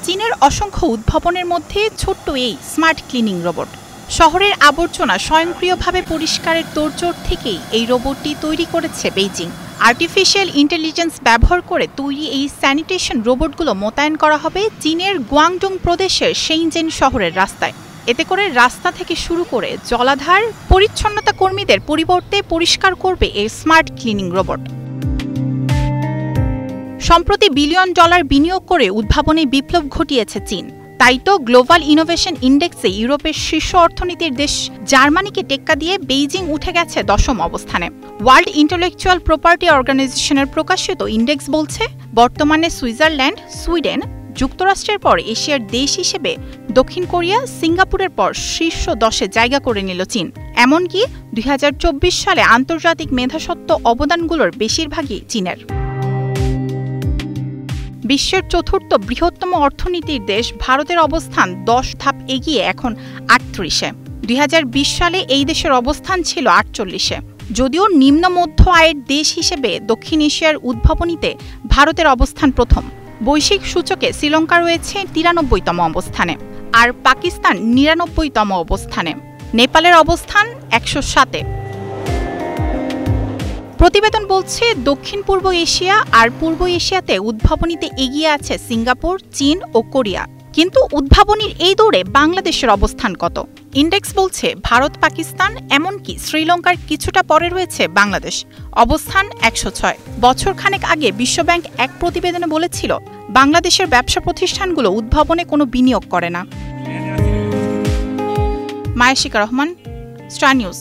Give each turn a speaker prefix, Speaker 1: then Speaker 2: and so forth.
Speaker 1: চীনের অসংখ্য উদ্ভাবনের মধ্যে ছোট্ট এই স্মার্ট ক্লিনিং রোবট। শহরের আবর্জনা স্বয়ংক্রিয়ভাবে পরিষ্কারের তোড়জোড় থেকেই এই রোবটটি তৈরি করেছে বেইজিং। আর্টিফিশিয়াল ইন্টেলিজেন্স ব্যবহার করে তৈরি এই স্যানিটেশন রোবটগুলো মোতায়েন করা হবে চীনের গুয়াংডং প্রদেশের শেইনজেন শহরের রাস্তায়। এতে করে রাস্তা থেকে শুরু করে জলাধার পরিচ্ছন্নতা কর্মীদের পরিবর্তে পরিষ্কার করবে এই স্মার্ট ক্লিনিং রোবট। সম্প্রতি $1 বিলিয়ন বিনিয়োগ করে উদ্ভাবনে বিপ্লব ঘটিয়েছে চীন। তাই তো গ্লোবাল ইনোভেশন ইন্ডেক্সে ইউরোপের শীর্ষ অর্থনীতির দেশ জার্মানিকে টেক্কা দিয়ে বেইজিং উঠে গেছে 10ম অবস্থানে। ওয়ার্ল্ড ইন্টেলেকচুয়াল প্রপার্টি অর্গানাইজেশনের প্রকাশিত ইন্ডেক্স বলছে, বর্তমানে সুইজারল্যান্ড, সুইডেন, যুক্তরাষ্ট্রের পর এশিয়ার দেশ হিসেবে দক্ষিণ কোরিয়া, সিঙ্গাপুরের পর শীর্ষ 10-এ জায়গা করে নিল চীন। এমনকি 2024 সালে আন্তর্জাতিক মেধাস্বত্ব অবদানগুলোর বেশিরভাগই চীনের। বিশ্বের চতুর্থ বৃহত্তম অর্থনীতির দেশ ভারতের অবস্থান 10 ধাপ এগিয়ে এখন 38-এ। 2020 সালে এই দেশের অবস্থান ছিল 48-এ। যদিও নিম্ন মধ্য আয়ের দেশ হিসেবে দক্ষিণ এশিয়ার উদ্ভাবনীতে ভারতের অবস্থান প্রথম। বৈশ্বিক সূচকে শ্রীলঙ্কা রয়েছে 93তম অবস্থানে, আর পাকিস্তান 99তম অবস্থানে। নেপালের অবস্থান 107-এ। প্রতিবেদন বলছে, দক্ষিণ পূর্ব এশিয়া আর পূর্ব এশিয়াতে উদ্ভাবনীতে এগিয়ে আছে সিঙ্গাপুর, চীন ও কোরিয়া। কিন্তু উদ্ভাবনীর এই দৌড়ে বাংলাদেশের অবস্থান কত? ইন্ডেক্স বলছে, ভারত, পাকিস্তান এমনকি শ্রীলঙ্কার কিছুটা পরে রয়েছে বাংলাদেশ। অবস্থান 106। বছর খানেক আগে বিশ্বব্যাংক এক প্রতিবেদনে বলেছিল, বাংলাদেশের ব্যবসা প্রতিষ্ঠানগুলো উদ্ভাবনে কোনো বিনিয়োগ করে না। মায়াশিকা রহমান, স্টার নিউজ।